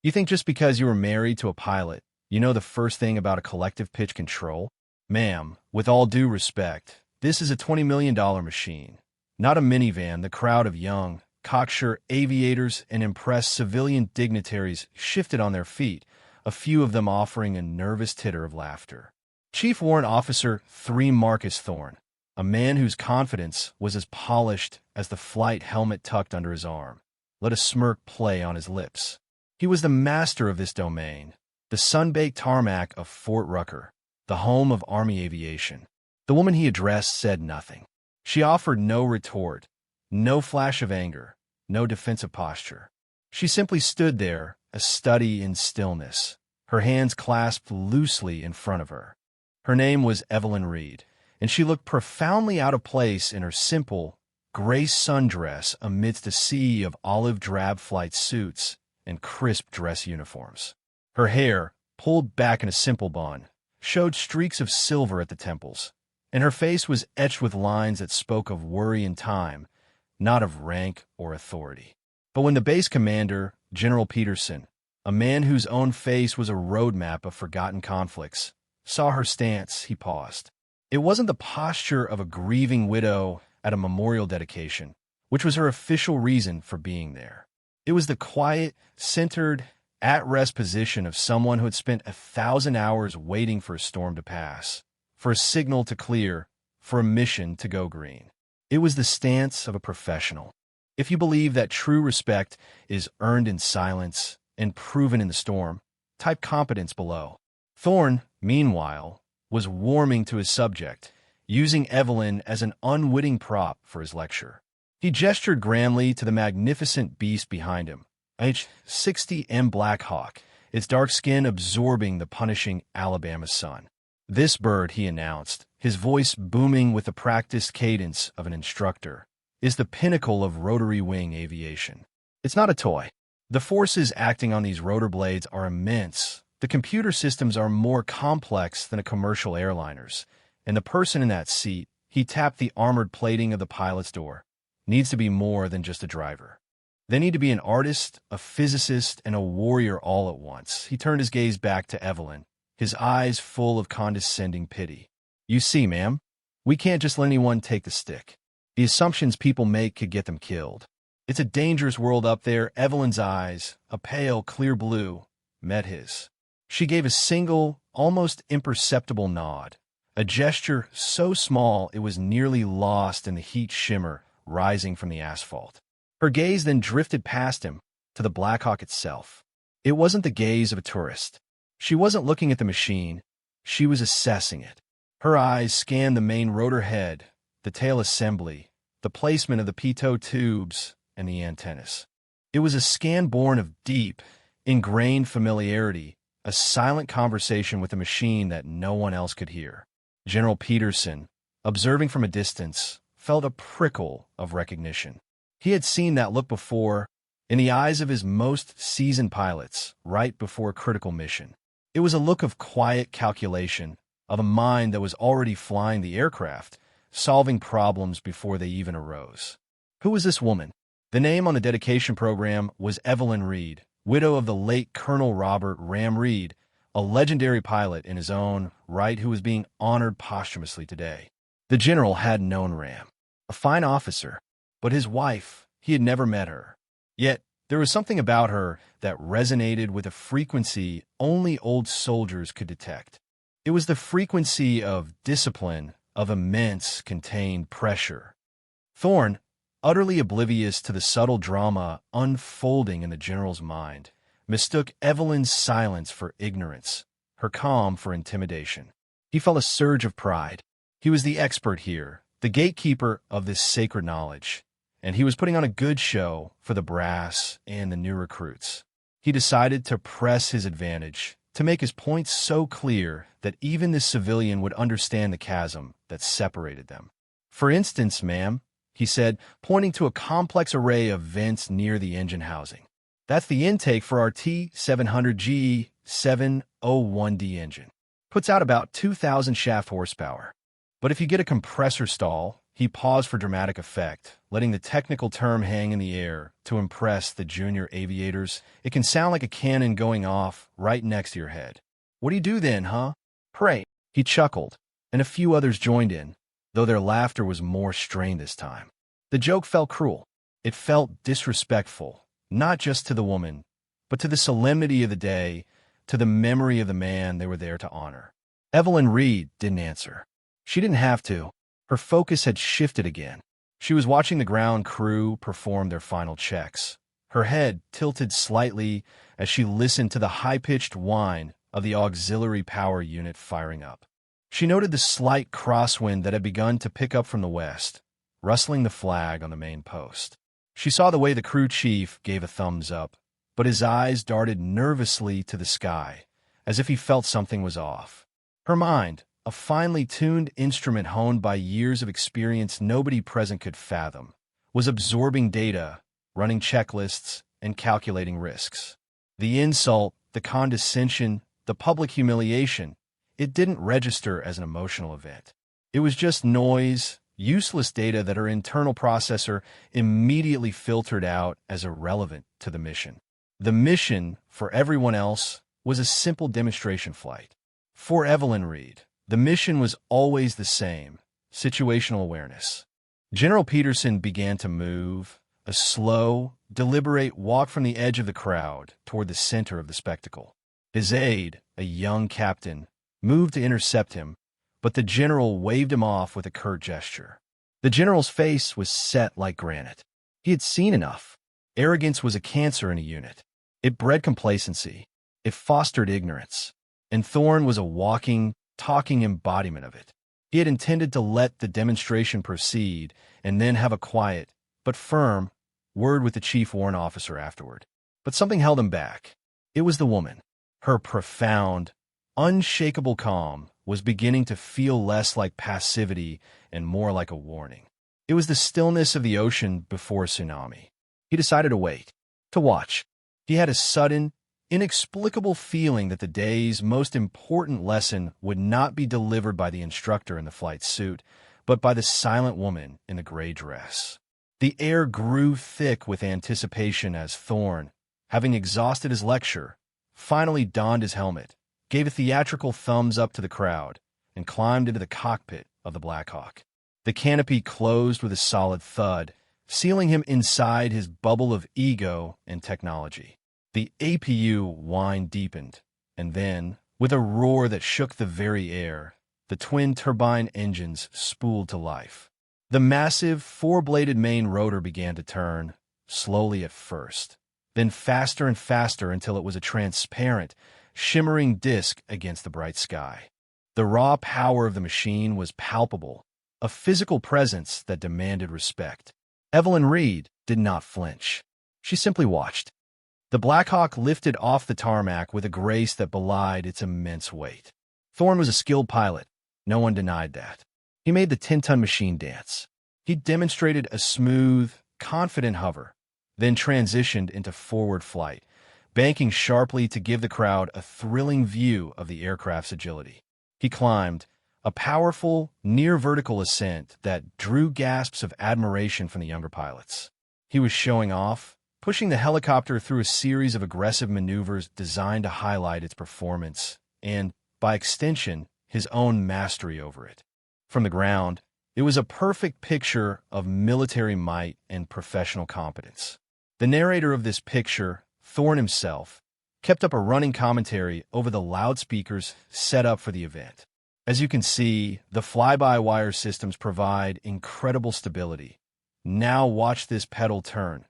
You think just because you were married to a pilot, you know the first thing about a collective pitch control? Ma'am, with all due respect, this is a $20 million machine, not a minivan. The crowd of young, cocksure aviators and impressed civilian dignitaries shifted on their feet, a few of them offering a nervous titter of laughter. Chief Warrant Officer 3 Marcus Thorne, a man whose confidence was as polished as the flight helmet tucked under his arm, let a smirk play on his lips. He was the master of this domain, the sun-baked tarmac of Fort Rucker, the home of Army aviation. The woman he addressed said nothing. She offered no retort, no flash of anger, no defensive posture. She simply stood there, a study in stillness, her hands clasped loosely in front of her. Her name was Evelyn Reed, and she looked profoundly out of place in her simple, gray sundress amidst a sea of olive-drab flight suits and crisp dress uniforms. Her hair, pulled back in a simple bun, showed streaks of silver at the temples, and her face was etched with lines that spoke of worry and time, not of rank or authority. But when the base commander, General Peterson, a man whose own face was a roadmap of forgotten conflicts, saw her stance, he paused. It wasn't the posture of a grieving widow at a memorial dedication, which was her official reason for being there. It was the quiet, centered, at-rest position of someone who had spent 1,000 hours waiting for a storm to pass, for a signal to clear, for a mission to go green. It was the stance of a professional. If you believe that true respect is earned in silence and proven in the storm, type competence below. Thorne, meanwhile, was warming to his subject, using Evelyn as an unwitting prop for his lecture. He gestured grandly to the magnificent beast behind him, H-60M Blackhawk, its dark skin absorbing the punishing Alabama sun. This bird, he announced, his voice booming with the practiced cadence of an instructor, is the pinnacle of rotary wing aviation. It's not a toy. The forces acting on these rotor blades are immense. The computer systems are more complex than a commercial airliner's, and the person in that seat, he tapped the armored plating of the pilot's door, needs to be more than just a driver. They need to be an artist, a physicist, and a warrior all at once. He turned his gaze back to Evelyn, his eyes full of condescending pity. You see, ma'am, we can't just let anyone take the stick. The assumptions people make could get them killed. It's a dangerous world up there. Evelyn's eyes, a pale, clear blue, met his. She gave a single, almost imperceptible nod, a gesture so small it was nearly lost in the heat shimmer rising from the asphalt. Her gaze then drifted past him to the Blackhawk itself. It wasn't the gaze of a tourist. She wasn't looking at the machine. She was assessing it. Her eyes scanned the main rotor head, the tail assembly, the placement of the pitot tubes, and the antennas. It was a scan born of deep, ingrained familiarity, a silent conversation with a machine that no one else could hear. General Peterson, observing from a distance, felt a prickle of recognition. He had seen that look before, in the eyes of his most seasoned pilots, right before a critical mission. It was a look of quiet calculation, of a mind that was already flying the aircraft, solving problems before they even arose. Who was this woman? The name on the dedication program was Evelyn Reed, widow of the late Colonel Robert Ram Reed, a legendary pilot in his own right who was being honored posthumously today. The general had known Ram, a fine officer, but his wife, he had never met her. Yet, there was something about her that resonated with a frequency only old soldiers could detect. It was the frequency of discipline, of immense contained pressure. Thorne, utterly oblivious to the subtle drama unfolding in the general's mind, mistook Evelyn's silence for ignorance, her calm for intimidation. He felt a surge of pride. He was the expert here, the gatekeeper of this sacred knowledge, and he was putting on a good show for the brass and the new recruits. He decided to press his advantage, to make his points so clear that even this civilian would understand the chasm that separated them. For instance, ma'am, he said, pointing to a complex array of vents near the engine housing. That's the intake for our T700GE 701D engine. Puts out about 2,000 shaft horsepower. But if you get a compressor stall, He paused for dramatic effect, letting the technical term hang in the air to impress the junior aviators. It can sound like a cannon going off right next to your head. What do you do then, huh? Pray. He chuckled, and a few others joined in, though their laughter was more strained this time. The joke felt cruel. It felt disrespectful, not just to the woman, but to the solemnity of the day, to the memory of the man they were there to honor. Evelyn Reed didn't answer. She didn't have to. Her focus had shifted again. She was watching the ground crew perform their final checks. Her head tilted slightly as she listened to the high-pitched whine of the auxiliary power unit firing up. She noted the slight crosswind that had begun to pick up from the west, rustling the flag on the main post. She saw the way the crew chief gave a thumbs up, but his eyes darted nervously to the sky, as if he felt something was off. Her mind, a finely tuned instrument honed by years of experience nobody present could fathom, was absorbing data, running checklists, and calculating risks. The insult, the condescension, the public humiliation, it didn't register as an emotional event. It was just noise, useless data that her internal processor immediately filtered out as irrelevant to the mission. The mission, for everyone else, was a simple demonstration flight. For Evelyn Reed, the mission was always the same: situational awareness. General Peterson began to move, a slow, deliberate walk from the edge of the crowd toward the center of the spectacle. His aide, a young captain, moved to intercept him, but the general waved him off with a curt gesture. The general's face was set like granite. He had seen enough. Arrogance was a cancer in a unit. It bred complacency. It fostered ignorance. And Thorne was a walking, talking embodiment of it. He had intended to let the demonstration proceed and then have a quiet, but firm, word with the chief warrant officer afterward. But something held him back. It was the woman. Her profound, unshakable calm was beginning to feel less like passivity and more like a warning. It was the stillness of the ocean before a tsunami. He decided to wait, to watch. He had a sudden, inexplicable feeling that the day's most important lesson would not be delivered by the instructor in the flight suit, but by the silent woman in the gray dress. The air grew thick with anticipation as Thorne, having exhausted his lecture, finally donned his helmet, gave a theatrical thumbs up to the crowd, and climbed into the cockpit of the Blackhawk. The canopy closed with a solid thud, sealing him inside his bubble of ego and technology. The APU whine deepened, and then, with a roar that shook the very air, the twin turbine engines spooled to life. The massive, four-bladed main rotor began to turn, slowly at first, then faster and faster until it was a transparent, shimmering disk against the bright sky. The raw power of the machine was palpable, a physical presence that demanded respect. Evelyn Reed did not flinch. She simply watched. The Blackhawk lifted off the tarmac with a grace that belied its immense weight. Thorne was a skilled pilot. No one denied that. He made the 10-ton machine dance. He demonstrated a smooth, confident hover, then transitioned into forward flight, banking sharply to give the crowd a thrilling view of the aircraft's agility. He climbed, a powerful, near-vertical ascent that drew gasps of admiration from the younger pilots. He was showing off, pushing the helicopter through a series of aggressive maneuvers designed to highlight its performance and, by extension, his own mastery over it. From the ground, it was a perfect picture of military might and professional competence. The narrator of this picture, Thorne himself, kept up a running commentary over the loudspeakers set up for the event. As you can see, the fly-by-wire systems provide incredible stability. Now watch this pedal turn.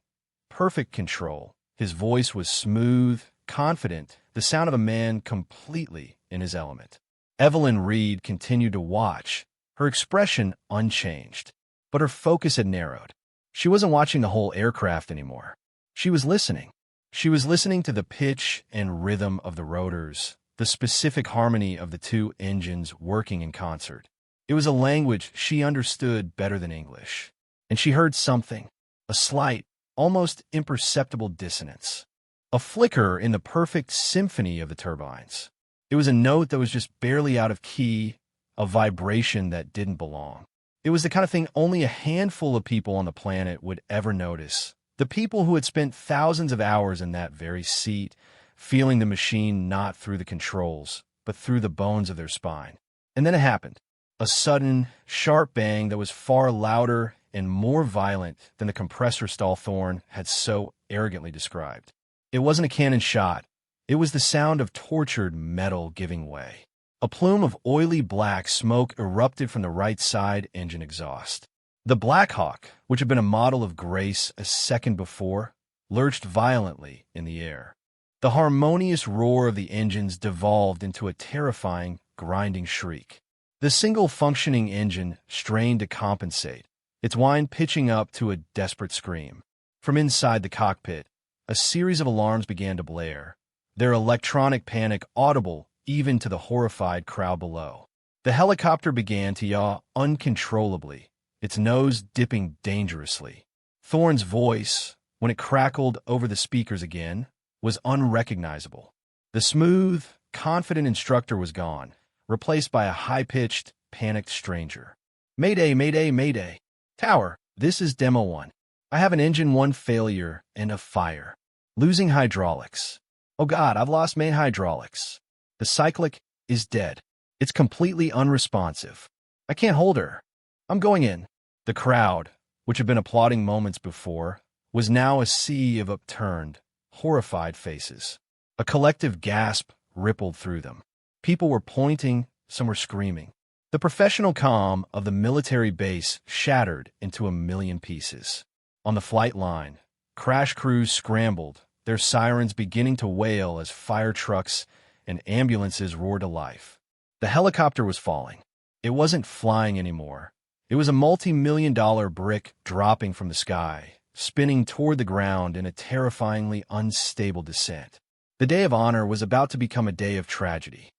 Perfect control. His voice was smooth, confident, the sound of a man completely in his element. Evelyn Reed continued to watch, her expression unchanged. But her focus had narrowed. She wasn't watching the whole aircraft anymore. She was listening. She was listening to the pitch and rhythm of the rotors, the specific harmony of the two engines working in concert. It was a language she understood better than English. And she heard something, a slight, almost imperceptible dissonance. A flicker in the perfect symphony of the turbines. It was a note that was just barely out of key, a vibration that didn't belong. It was the kind of thing only a handful of people on the planet would ever notice. The people who had spent thousands of hours in that very seat, feeling the machine not through the controls, but through the bones of their spine. And then it happened. A sudden, sharp bang that was far louder and more violent than the compressor stall Thorne had so arrogantly described. It wasn't a cannon shot. It was the sound of tortured metal giving way. A plume of oily black smoke erupted from the right side engine exhaust. The Blackhawk, which had been a model of grace a second before, lurched violently in the air. The harmonious roar of the engines devolved into a terrifying, grinding shriek. The single functioning engine strained to compensate, its whine pitching up to a desperate scream. From inside the cockpit, a series of alarms began to blare, their electronic panic audible even to the horrified crowd below. The helicopter began to yaw uncontrollably, its nose dipping dangerously. Thorne's voice, when it crackled over the speakers again, was unrecognizable. The smooth, confident instructor was gone, replaced by a high-pitched, panicked stranger. "Mayday, mayday, mayday. Tower, this is Demo 1. I have an engine 1 failure and a fire. Losing hydraulics. Oh God, I've lost main hydraulics. The cyclic is dead. It's completely unresponsive. I can't hold her. I'm going in." The crowd, which had been applauding moments before, was now a sea of upturned, horrified faces. A collective gasp rippled through them. People were pointing, some were screaming. The professional calm of the military base shattered into a million pieces. On the flight line, crash crews scrambled, their sirens beginning to wail as fire trucks and ambulances roared to life. The helicopter was falling. It wasn't flying anymore. It was a multi-million-dollar brick dropping from the sky, spinning toward the ground in a terrifyingly unstable descent. The day of honor was about to become a day of tragedy.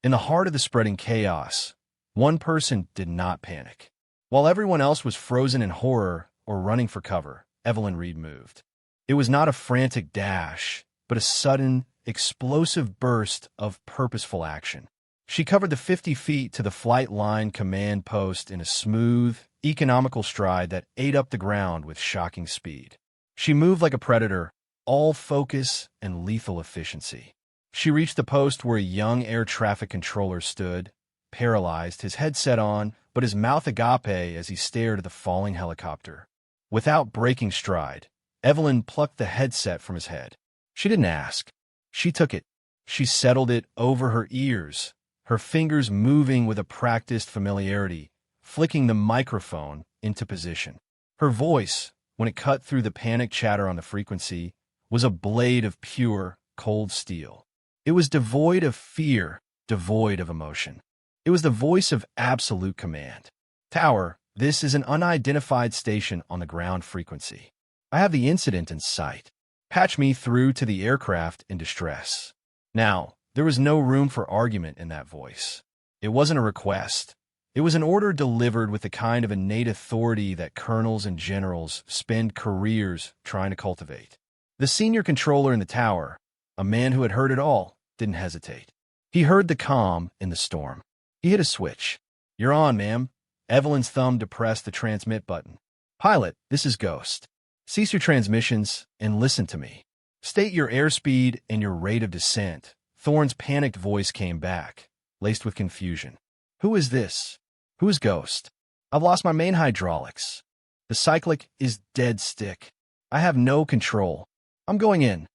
In the heart of the spreading chaos, one person did not panic. While everyone else was frozen in horror or running for cover, Evelyn Reed moved. It was not a frantic dash, but a sudden, explosive burst of purposeful action. She covered the 50 feet to the flight line command post in a smooth, economical stride that ate up the ground with shocking speed. She moved like a predator, all focus and lethal efficiency. She reached the post where a young air traffic controller stood, paralyzed, his headset on, but his mouth agape as he stared at the falling helicopter. Without breaking stride, Evelyn plucked the headset from his head. She didn't ask. She took it. She settled it over her ears, her fingers moving with a practiced familiarity, flicking the microphone into position. Her voice, when it cut through the panic chatter on the frequency, was a blade of pure, cold steel. It was devoid of fear, devoid of emotion. It was the voice of absolute command. "Tower, this is an unidentified station on the ground frequency. I have the incident in sight. Patch me through to the aircraft in distress." Now, there was no room for argument in that voice. It wasn't a request. It was an order delivered with the kind of innate authority that colonels and generals spend careers trying to cultivate. The senior controller in the tower, a man who had heard it all, didn't hesitate. He heard the calm in the storm. He hit a switch. "You're on, ma'am." Evelyn's thumb depressed the transmit button. "Pilot, this is Ghost. Cease your transmissions and listen to me. State your airspeed and your rate of descent." Thorne's panicked voice came back, laced with confusion. "Who is this? Who is Ghost? I've lost my main hydraulics. The cyclic is dead stick. I have no control. I'm going in."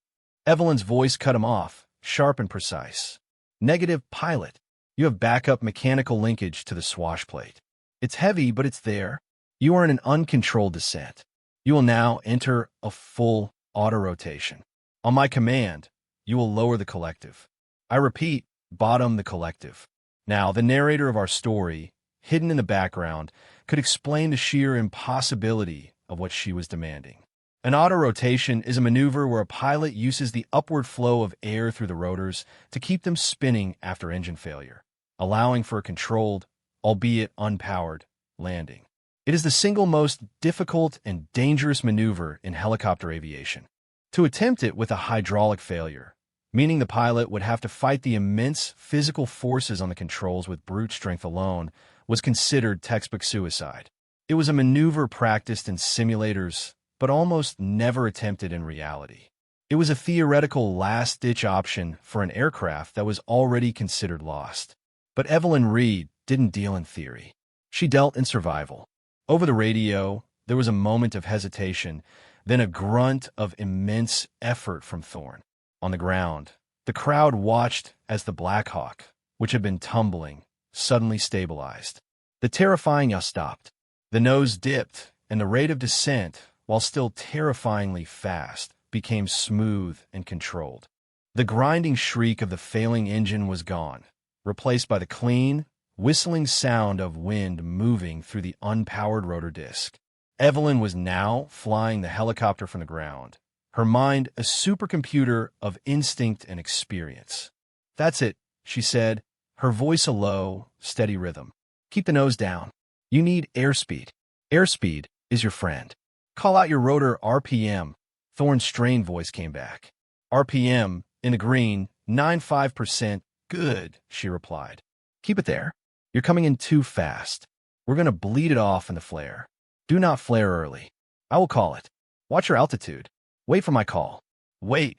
Evelyn's voice cut him off, sharp and precise. "Negative, pilot. You have backup mechanical linkage to the swash plate. It's heavy, but it's there. You are in an uncontrolled descent. You will now enter a full auto-rotation. On my command, you will lower the collective. I repeat, bottom the collective." Now, the narrator of our story, hidden in the background, could explain the sheer impossibility of what she was demanding. An auto-rotation is a maneuver where a pilot uses the upward flow of air through the rotors to keep them spinning after engine failure, allowing for a controlled, albeit unpowered, landing. It is the single most difficult and dangerous maneuver in helicopter aviation. To attempt it with a hydraulic failure, meaning the pilot would have to fight the immense physical forces on the controls with brute strength alone, was considered textbook suicide. It was a maneuver practiced in simulators, but almost never attempted in reality. It was a theoretical last-ditch option for an aircraft that was already considered lost. But Evelyn Reed didn't deal in theory. She dealt in survival. Over the radio, there was a moment of hesitation, then a grunt of immense effort from Thorne. On the ground, the crowd watched as the Blackhawk, which had been tumbling, suddenly stabilized. The terrifying yaw stopped. The nose dipped, and the rate of descent, while still terrifyingly fast, became smooth and controlled. The grinding shriek of the failing engine was gone, replaced by the clean, whistling sound of wind moving through the unpowered rotor disc. Evelyn was now flying the helicopter from the ground, her mind a supercomputer of instinct and experience. "That's it," she said, her voice a low, steady rhythm. "Keep the nose down. You need airspeed. Airspeed is your friend. Call out your rotor RPM." Thorne's strained voice came back. "RPM, in the green, 95%. Good," she replied. "Keep it there. You're coming in too fast. We're going to bleed it off in the flare. Do not flare early. I will call it. Watch your altitude. Wait for my call." Wait.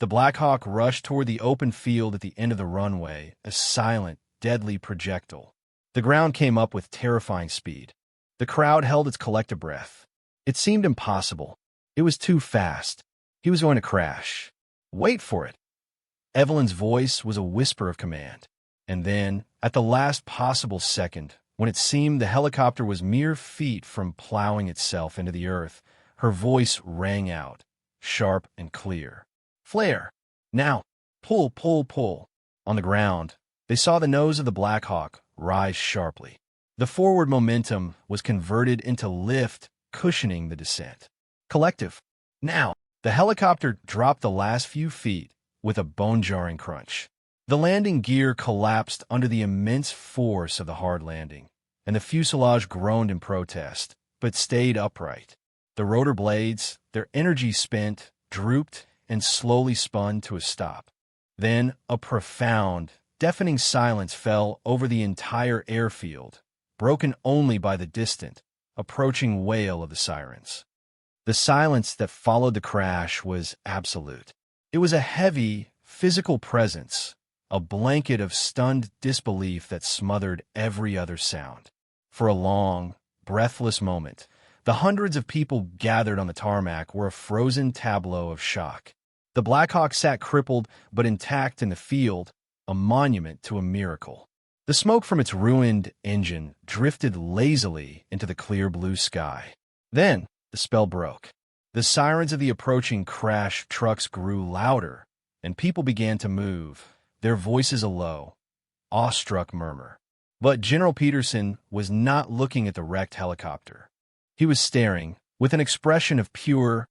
The Blackhawk rushed toward the open field at the end of the runway, a silent, deadly projectile. The ground came up with terrifying speed. The crowd held its collective breath. It seemed impossible. It was too fast. He was going to crash. "Wait for it." Evelyn's voice was a whisper of command. And then, at the last possible second, when it seemed the helicopter was mere feet from plowing itself into the earth, her voice rang out, sharp and clear. "Flare! Now! Pull, pull, pull!" On the ground, they saw the nose of the Blackhawk rise sharply. The forward momentum was converted into lift, cushioning the descent. Collective. Now! The helicopter dropped the last few feet with a bone-jarring crunch. The landing gear collapsed under the immense force of the hard landing, and the fuselage groaned in protest, but stayed upright. The rotor blades, their energy spent, drooped and slowly spun to a stop. Then a profound, deafening silence fell over the entire airfield, broken only by the distant, approaching wail of the sirens. The silence that followed the crash was absolute. It was a heavy, physical presence, a blanket of stunned disbelief that smothered every other sound. For a long, breathless moment, the hundreds of people gathered on the tarmac were a frozen tableau of shock. The Blackhawk sat crippled but intact in the field, a monument to a miracle. The smoke from its ruined engine drifted lazily into the clear blue sky. Then, the spell broke. The sirens of the approaching crash trucks grew louder, and people began to move, their voices a low, awestruck murmur. But General Peterson was not looking at the wrecked helicopter. He was staring, with an expression of pure,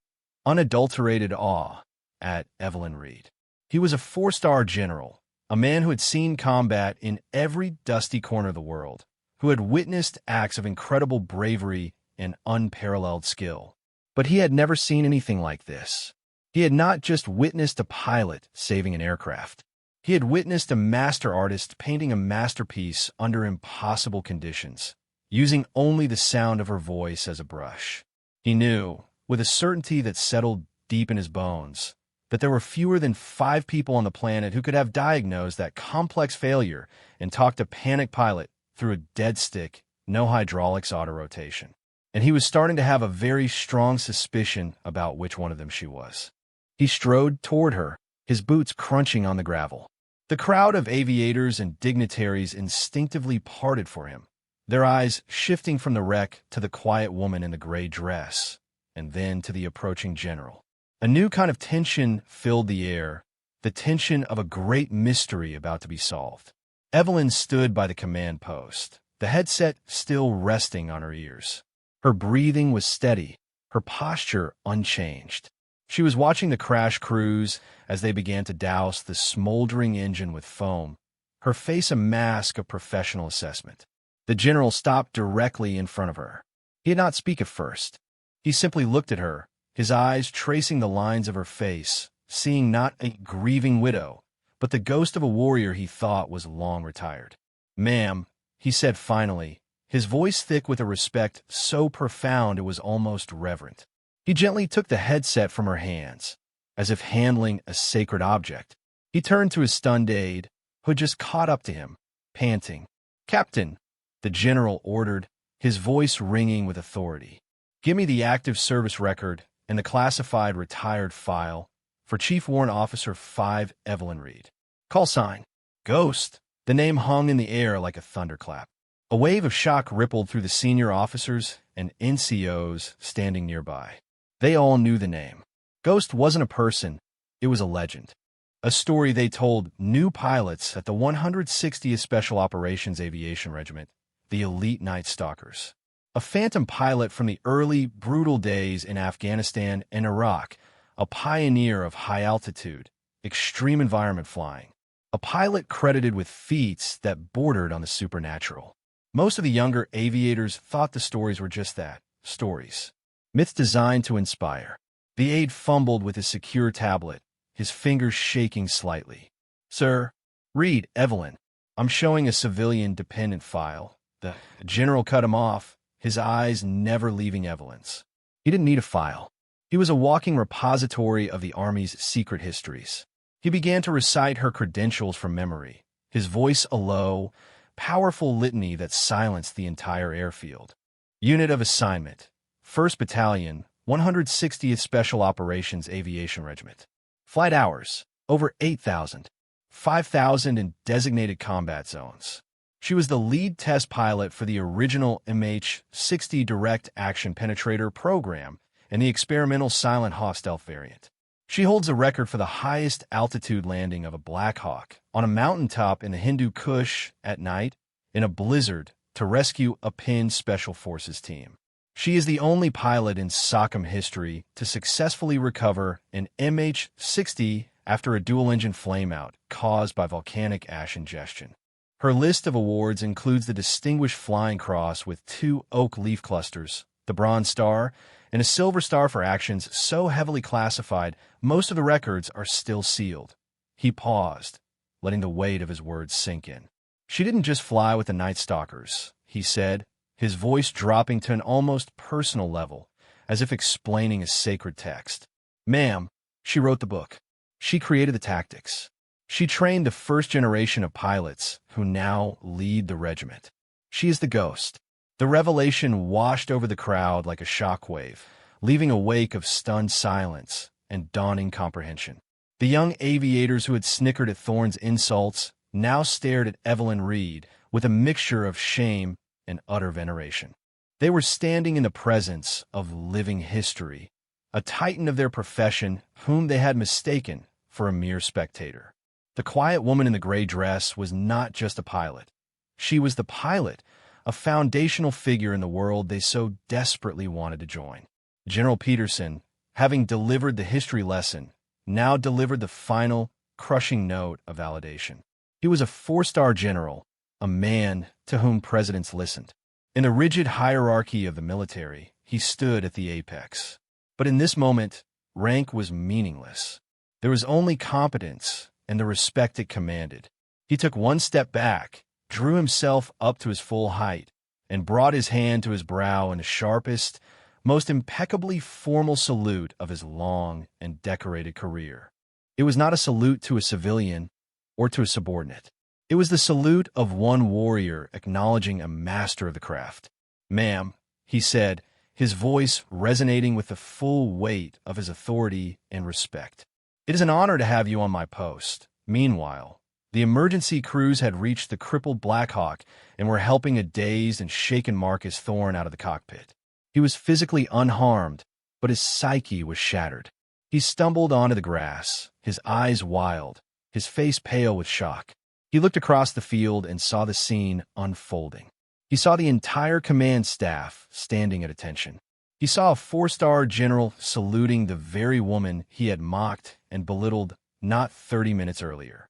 unadulterated awe, at Evelyn Reed. He was a four-star general, a man who had seen combat in every dusty corner of the world, who had witnessed acts of incredible bravery and unparalleled skill. But he had never seen anything like this. He had not just witnessed a pilot saving an aircraft. He had witnessed a master artist painting a masterpiece under impossible conditions, using only the sound of her voice as a brush. He knew, with a certainty that settled deep in his bones, that there were fewer than 5 people on the planet who could have diagnosed that complex failure and talked a panicked pilot through a dead stick, no hydraulics auto-rotation. And he was starting to have a very strong suspicion about which one of them she was. He strode toward her, his boots crunching on the gravel. The crowd of aviators and dignitaries instinctively parted for him, their eyes shifting from the wreck to the quiet woman in the gray dress, and then to the approaching general. A new kind of tension filled the air, the tension of a great mystery about to be solved. Evelyn stood by the command post, the headset still resting on her ears. Her breathing was steady, her posture unchanged. She was watching the crash crews as they began to douse the smoldering engine with foam, her face a mask of professional assessment. The general stopped directly in front of her. He did not speak at first. He simply looked at her, his eyes tracing the lines of her face, seeing not a grieving widow, but the ghost of a warrior he thought was long retired. "Ma'am," he said finally, his voice thick with a respect so profound it was almost reverent. He gently took the headset from her hands, as if handling a sacred object. He turned to his stunned aide, who had just caught up to him, panting. "Captain," the general ordered, his voice ringing with authority. "Give me the active service record and the classified retired file for Chief Warrant Officer 5 Evelyn Reed. Call sign, Ghost." The name hung in the air like a thunderclap. A wave of shock rippled through the senior officers and NCOs standing nearby. They all knew the name. Ghost wasn't a person, it was a legend. A story they told new pilots at the 160th Special Operations Aviation Regiment, the elite Night Stalkers. A phantom pilot from the early, brutal days in Afghanistan and Iraq, a pioneer of high-altitude, extreme environment flying. A pilot credited with feats that bordered on the supernatural. Most of the younger aviators thought the stories were just that, stories. Myths designed to inspire. The aide fumbled with his secure tablet, his fingers shaking slightly. "Sir, read Evelyn. I'm showing a civilian dependent file." The general cut him off, his eyes never leaving Evelyn's. He didn't need a file. He was a walking repository of the Army's secret histories. He began to recite her credentials from memory, his voice a low, powerful litany that silenced the entire airfield. Unit of assignment, 1st Battalion, 160th Special Operations Aviation Regiment. Flight hours, over 8,000, 5,000 in designated combat zones. She was the lead test pilot for the original MH-60 Direct Action Penetrator program and the experimental Silent Hawk stealth variant. She holds a record for the highest altitude landing of a Blackhawk on a mountaintop in the Hindu Kush at night in a blizzard to rescue a pinned Special Forces team. She is the only pilot in SOCOM history to successfully recover an MH-60 after a dual-engine flameout caused by volcanic ash ingestion. Her list of awards includes the Distinguished Flying Cross with 2 oak leaf clusters, the Bronze Star, and a Silver Star for actions so heavily classified most of the records are still sealed. He paused, letting the weight of his words sink in. "She didn't just fly with the Night Stalkers," he said, his voice dropping to an almost personal level, as if explaining a sacred text. "Ma'am, she wrote the book. She created the tactics. She trained the first generation of pilots who now lead the regiment. She is the Ghost." The revelation washed over the crowd like a shockwave, leaving a wake of stunned silence and dawning comprehension. The young aviators who had snickered at Thorne's insults now stared at Evelyn Reed with a mixture of shame and utter veneration. They were standing in the presence of living history, a titan of their profession whom they had mistaken for a mere spectator. The quiet woman in the gray dress was not just a pilot. She was the pilot, a foundational figure in the world they so desperately wanted to join. General Peterson, having delivered the history lesson, now delivered the final, crushing note of validation. He was a 4-star general, a man to whom presidents listened. In the rigid hierarchy of the military, he stood at the apex. But in this moment, rank was meaningless. There was only competence and the respect it commanded. He took one step back, drew himself up to his full height, and brought his hand to his brow in the sharpest, most impeccably formal salute of his long and decorated career. It was not a salute to a civilian or to a subordinate. It was the salute of one warrior acknowledging a master of the craft. "Ma'am," he said, his voice resonating with the full weight of his authority and respect. "It is an honor to have you on my post." Meanwhile, the emergency crews had reached the crippled Blackhawk and were helping a dazed and shaken Marcus Thorne out of the cockpit. He was physically unharmed, but his psyche was shattered. He stumbled onto the grass, his eyes wild, his face pale with shock. He looked across the field and saw the scene unfolding. He saw the entire command staff standing at attention. He saw a 4-star general saluting the very woman he had mocked and belittled not 30 minutes earlier.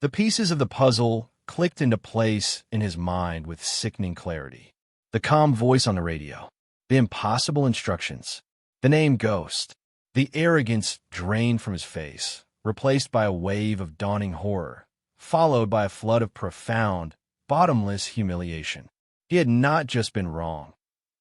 The pieces of the puzzle clicked into place in his mind with sickening clarity. The calm voice on the radio, the impossible instructions, the name Ghost. The arrogance drained from his face, replaced by a wave of dawning horror, followed by a flood of profound, bottomless humiliation. He had not just been wrong.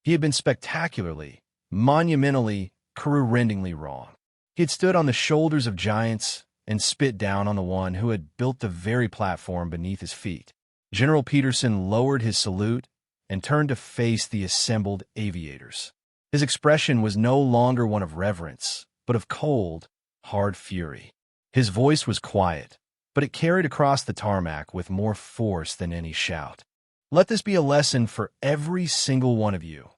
He had been spectacularly, monumentally, career-endingly wrong. He had stood on the shoulders of giants and spit down on the one who had built the very platform beneath his feet. General Peterson lowered his salute and turned to face the assembled aviators. His expression was no longer one of reverence, but of cold, hard fury. His voice was quiet, but it carried across the tarmac with more force than any shout. "Let this be a lesson for every single one of you,"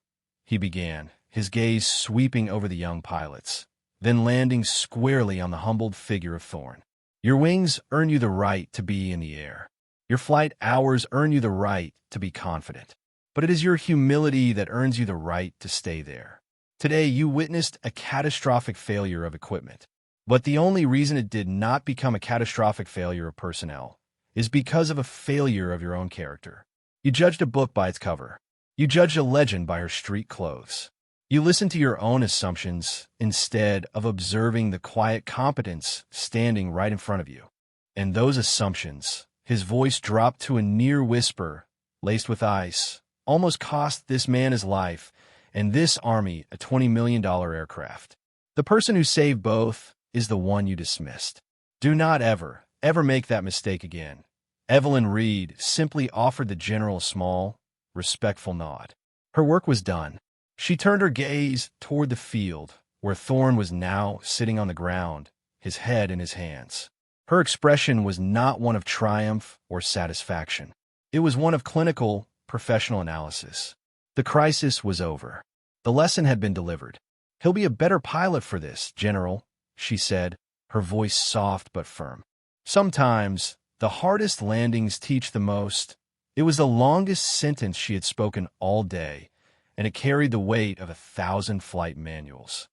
he began, his gaze sweeping over the young pilots, then landing squarely on the humbled figure of Thorn. "Your wings earn you the right to be in the air. Your flight hours earn you the right to be confident. But it is your humility that earns you the right to stay there. Today, you witnessed a catastrophic failure of equipment. But the only reason it did not become a catastrophic failure of personnel is because of a failure of your own character. You judged a book by its cover. You judged a legend by her street clothes. You listened to your own assumptions instead of observing the quiet competence standing right in front of you. And those assumptions," his voice dropped to a near whisper, laced with ice, "almost cost this man his life and this army a $20 million aircraft. The person who saved both is the one you dismissed. Do not ever, ever make that mistake again." Evelyn Reed simply offered the general a small, respectful nod. Her work was done. She turned her gaze toward the field, where Thorn was now sitting on the ground, his head in his hands. Her expression was not one of triumph or satisfaction. It was one of clinical, professional analysis. The crisis was over. The lesson had been delivered. "He'll be a better pilot for this, General," she said, her voice soft but firm. Sometimes, the hardest landings teach the most. It was the longest sentence she had spoken all day, and it carried the weight of 1,000 flight manuals.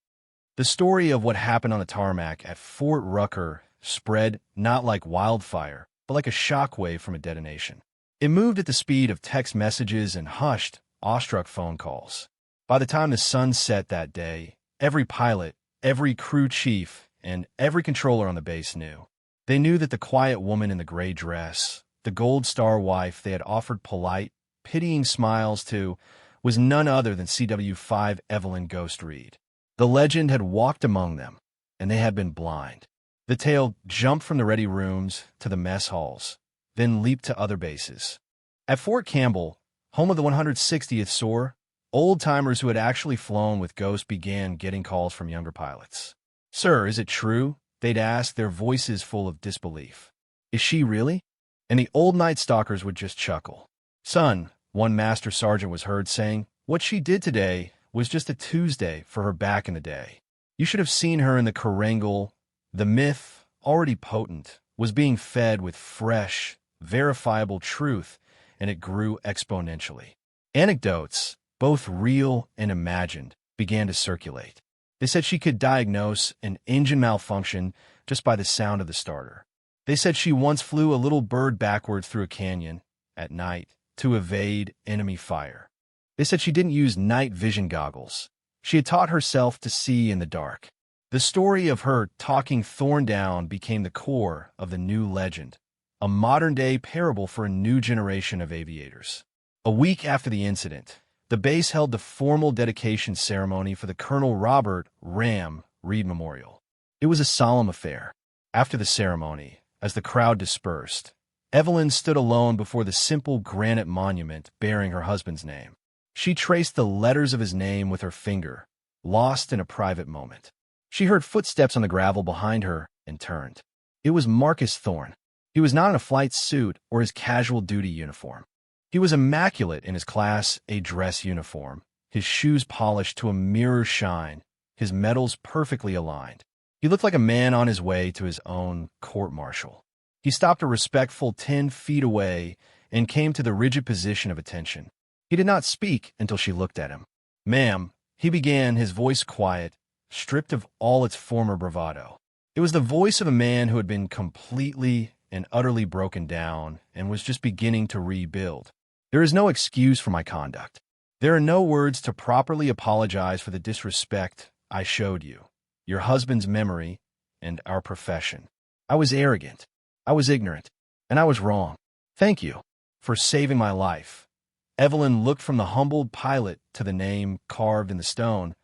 The story of what happened on the tarmac at Fort Rucker spread not like wildfire, but like a shockwave from a detonation. It moved at the speed of text messages and hushed, awestruck phone calls. By the time the sun set that day, every pilot, every crew chief, and every controller on the base knew. They knew that the quiet woman in the gray dress, the Gold Star wife they had offered polite, pitying smiles to, was none other than CW5 Evelyn Ghost Reed. The legend had walked among them, and they had been blind. The tale jumped from the ready rooms to the mess halls, then leaped to other bases. At Fort Campbell, home of the 160th SOAR, old-timers who had actually flown with Ghost began getting calls from younger pilots. "Sir, is it true?" they'd ask, their voices full of disbelief. "Is she really?" And the old Night Stalkers would just chuckle. "Son," one master sergeant was heard saying, "what she did today was just a Tuesday for her back in the day. You should have seen her in the Korangal. The myth, already potent, was being fed with fresh, verifiable truth, and it grew exponentially." Anecdotes, both real and imagined, began to circulate. They said she could diagnose an engine malfunction just by the sound of the starter. They said she once flew a little bird backwards through a canyon at night to evade enemy fire. They said she didn't use night vision goggles. She had taught herself to see in the dark. The story of her talking Thorn down became the core of the new legend, a modern-day parable for a new generation of aviators. A week after the incident, the base held the formal dedication ceremony for the Colonel Robert "Ram" Reed Memorial. It was a solemn affair. After the ceremony, as the crowd dispersed, Evelyn stood alone before the simple granite monument bearing her husband's name. She traced the letters of his name with her finger, lost in a private moment. She heard footsteps on the gravel behind her and turned. It was Marcus Thorn. He was not in a flight suit or his casual duty uniform. He was immaculate in his Class A dress uniform, his shoes polished to a mirror shine, his medals perfectly aligned. He looked like a man on his way to his own court-martial. He stopped a respectful 10 feet away and came to the rigid position of attention. He did not speak until she looked at him. "Ma'am," he began, his voice quiet, stripped of all its former bravado. It was the voice of a man who had been completely and utterly broken down and was just beginning to rebuild. "There is no excuse for my conduct. There are no words to properly apologize for the disrespect I showed you, your husband's memory, and our profession. I was arrogant. I was ignorant. And I was wrong. Thank you for saving my life. Evelyn looked from the humbled pilot to the name carved in the stone,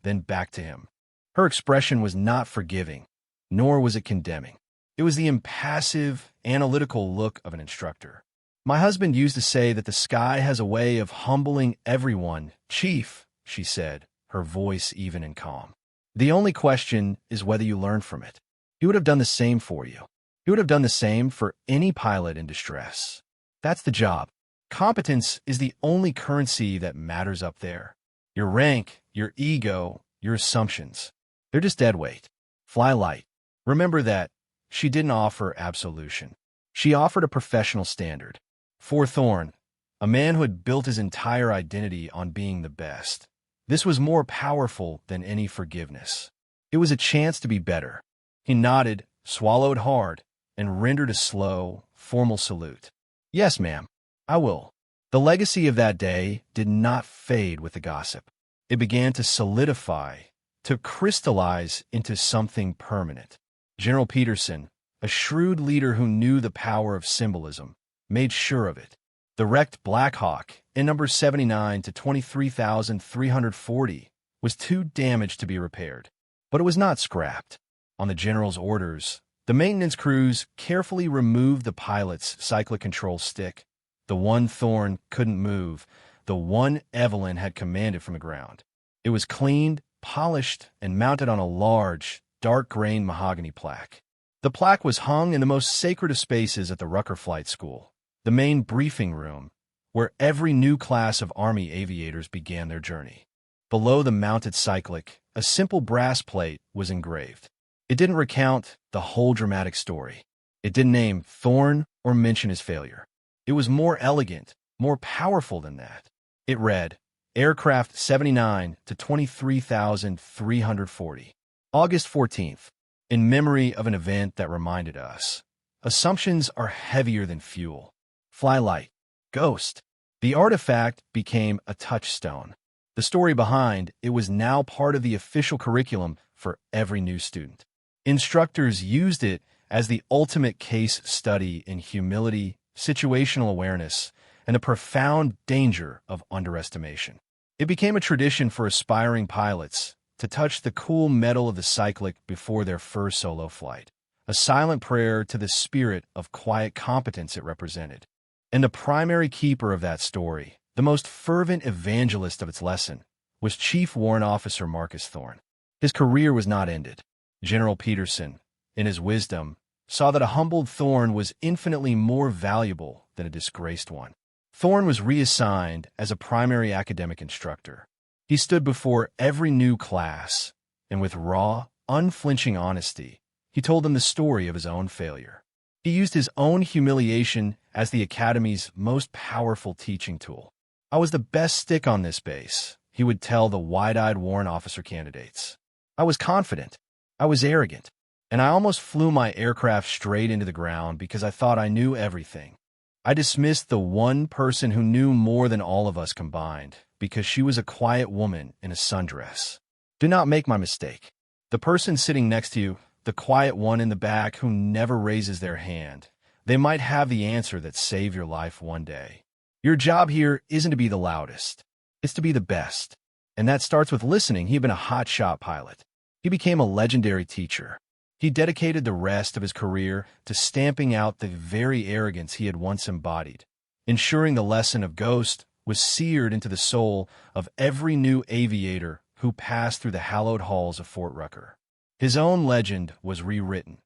then back to him. Her expression was not forgiving, nor was it condemning. It was the impassive, analytical look of an instructor. My husband used to say that the sky has a way of humbling everyone. Chief, she said, her voice even and calm. The only question is whether you learn from it. He would have done the same for you. He would have done the same for any pilot in distress. That's the job. Competence is the only currency that matters up there. Your rank, your ego, your assumptions, they're just dead weight. Fly light. Remember that she didn't offer absolution. She offered a professional standard. For Thorne, a man who had built his entire identity on being the best, this was more powerful than any forgiveness. It was a chance to be better. He nodded, swallowed hard, and rendered a slow, formal salute. Yes, ma'am. I will. The legacy of that day did not fade with the gossip. It began to solidify, to crystallize into something permanent. General Peterson, a shrewd leader who knew the power of symbolism, made sure of it. The wrecked Blackhawk, in number 79 to 23,340, was too damaged to be repaired. But it was not scrapped. On the general's orders, the maintenance crews carefully removed the pilot's cyclic control stick, the one Thorne couldn't move, the one Evelyn had commanded from the ground. It was cleaned, polished, and mounted on a large, dark-grained mahogany plaque. The plaque was hung in the most sacred of spaces at the Rucker Flight School, the main briefing room, where every new class of Army aviators began their journey. Below the mounted cyclic, a simple brass plate was engraved. It didn't recount the whole dramatic story. It didn't name Thorne or mention his failure. It was more elegant, more powerful than that. It read, Aircraft 79 to 23,340. August 14th, in memory of an event that reminded us. Assumptions are heavier than fuel. Fly light. Ghost. The artifact became a touchstone. The story behind it was now part of the official curriculum for every new student. Instructors used it as the ultimate case study in humility, situational awareness, and the profound danger of underestimation. It became a tradition for aspiring pilots to touch the cool metal of the cyclic before their first solo flight, a silent prayer to the spirit of quiet competence it represented. And the primary keeper of that story, the most fervent evangelist of its lesson, was Chief Warrant Officer Marcus Thorne. His career was not ended. General Peterson, in his wisdom, saw that a humbled Thorne was infinitely more valuable than a disgraced one. Thorne was reassigned as a primary academic instructor. He stood before every new class, and with raw, unflinching honesty, he told them the story of his own failure. He used his own humiliation as the Academy's most powerful teaching tool. I was the best stick on this base, he would tell the wide-eyed warrant officer candidates. I was confident. I was arrogant. And I almost flew my aircraft straight into the ground because I thought I knew everything. I dismissed the one person who knew more than all of us combined because she was a quiet woman in a sundress. Do not make my mistake. The person sitting next to you, the quiet one in the back who never raises their hand, they might have the answer that saved your life one day. Your job here isn't to be the loudest. It's to be the best. And that starts with listening. He had been a hotshot pilot. He became a legendary teacher. He dedicated the rest of his career to stamping out the very arrogance he had once embodied, ensuring the lesson of Ghost was seared into the soul of every new aviator who passed through the hallowed halls of Fort Rucker. His own legend was rewritten.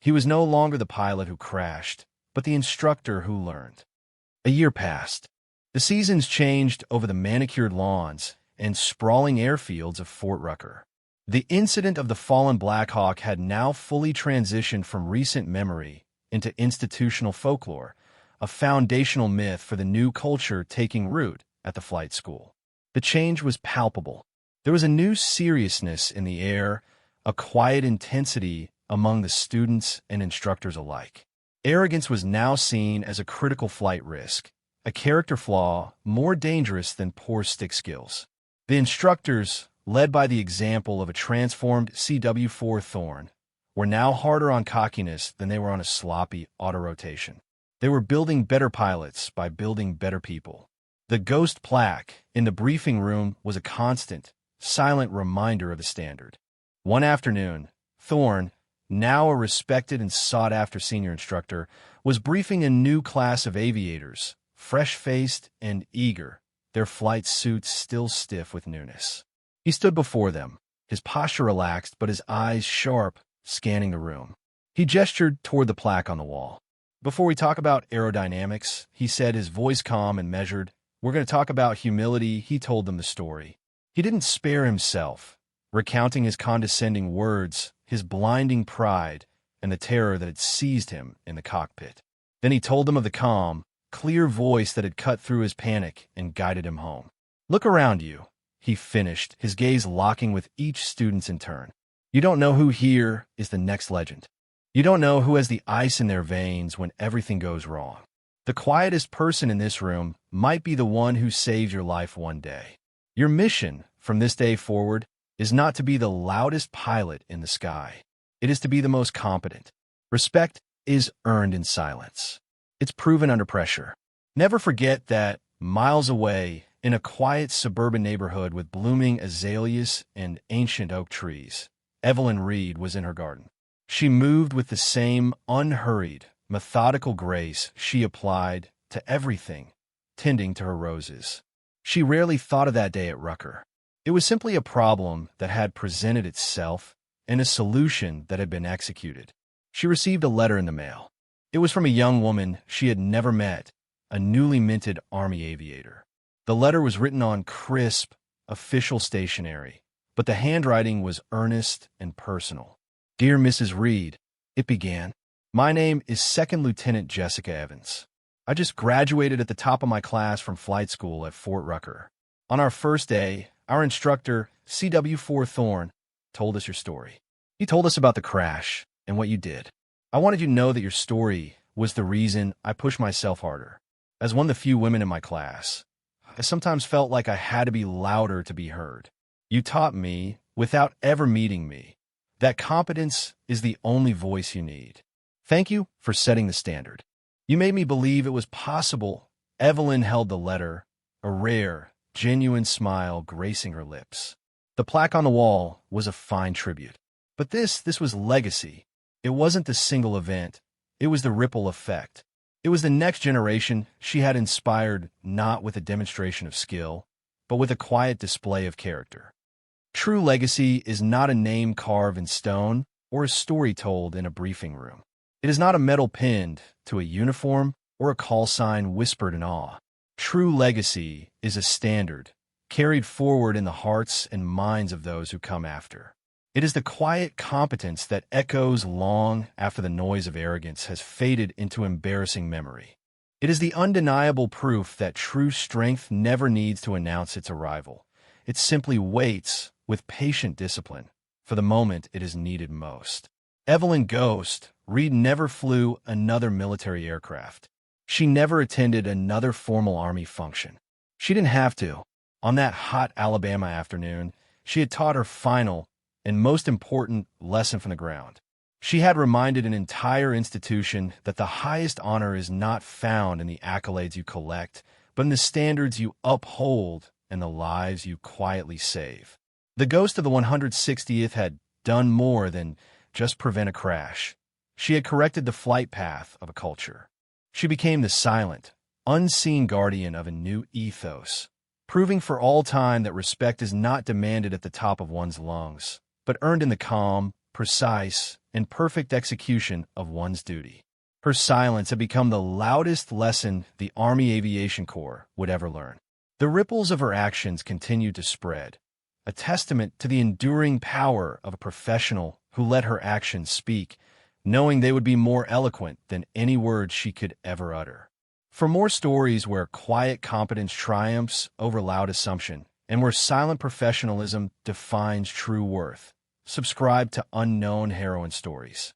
He was no longer the pilot who crashed, but the instructor who learned. A year passed. The seasons changed over the manicured lawns and sprawling airfields of Fort Rucker. The incident of the fallen Blackhawk had now fully transitioned from recent memory into institutional folklore, a foundational myth for the new culture taking root at the flight school. The change was palpable. There was a new seriousness in the air, a quiet intensity among the students and instructors alike. Arrogance was now seen as a critical flight risk, a character flaw more dangerous than poor stick skills. The instructors, led by the example of a transformed CW4 Thorne, were now harder on cockiness than they were on a sloppy auto-rotation. They were building better pilots by building better people. The ghost plaque in the briefing room was a constant, silent reminder of the standard. One afternoon, Thorne, now a respected and sought-after senior instructor, was briefing a new class of aviators, fresh-faced and eager, their flight suits still stiff with newness. He stood before them, his posture relaxed but his eyes sharp, scanning the room. He gestured toward the plaque on the wall. "Before we talk about aerodynamics," he said, his voice calm and measured, "we're going to talk about humility." He told them the story. He didn't spare himself, recounting his condescending words, his blinding pride, and the terror that had seized him in the cockpit. Then he told them of the calm, clear voice that had cut through his panic and guided him home. "Look around you," he finished, his gaze locking with each student's in turn. "You don't know who here is the next legend. You don't know who has the ice in their veins when everything goes wrong. The quietest person in this room might be the one who saves your life one day. Your mission from this day forward is not to be the loudest pilot in the sky. It is to be the most competent. Respect is earned in silence. It's proven under pressure. Never forget that miles away, in a quiet suburban neighborhood with blooming azaleas and ancient oak trees, Evelyn Reed was in her garden. She moved with the same unhurried, methodical grace she applied to everything, tending to her roses. She rarely thought of that day at Rucker. It was simply a problem that had presented itself and a solution that had been executed. She received a letter in the mail. It was from a young woman she had never met, a newly minted Army aviator. The letter was written on crisp, official stationery, but the handwriting was earnest and personal. "Dear Mrs. Reed," it began, "my name is Second Lieutenant Jessica Evans. I just graduated at the top of my class from flight school at Fort Rucker. On our first day, our instructor, CW4 Thorne, told us your story. He told us about the crash and what you did. I wanted you to know that your story was the reason I pushed myself harder. As one of the few women in my class, I sometimes felt like I had to be louder to be heard. You taught me, without ever meeting me, that competence is the only voice you need. Thank you for setting the standard. You made me believe it was possible." Evelyn held the letter, a rare, genuine smile gracing her lips. The plaque on the wall was a fine tribute. But this was legacy. It wasn't the single event. It was the ripple effect. It was the next generation she had inspired, not with a demonstration of skill, but with a quiet display of character. True legacy is not a name carved in stone or a story told in a briefing room. It is not a medal pinned to a uniform or a call sign whispered in awe. True legacy is a standard carried forward in the hearts and minds of those who come after. It is the quiet competence that echoes long after the noise of arrogance has faded into embarrassing memory. It is the undeniable proof that true strength never needs to announce its arrival. It simply waits with patient discipline for the moment it is needed most. Evelyn Ghost Reed never flew another military aircraft. She never attended another formal Army function. She didn't have to. On that hot Alabama afternoon, she had taught her final and most important lesson from the ground. She had reminded an entire institution that the highest honor is not found in the accolades you collect, but in the standards you uphold and the lives you quietly save. The ghost of the 160th had done more than just prevent a crash. She had corrected the flight path of a culture. She became the silent, unseen guardian of a new ethos, proving for all time that respect is not demanded at the top of one's lungs, but earned in the calm, precise, and perfect execution of one's duty. Her silence had become the loudest lesson the Army Aviation Corps would ever learn. The ripples of her actions continued to spread, a testament to the enduring power of a professional who let her actions speak, knowing they would be more eloquent than any words she could ever utter. For more stories where quiet competence triumphs over loud assumption, and where silent professionalism defines true worth, subscribe to Unknown Heroine Stories.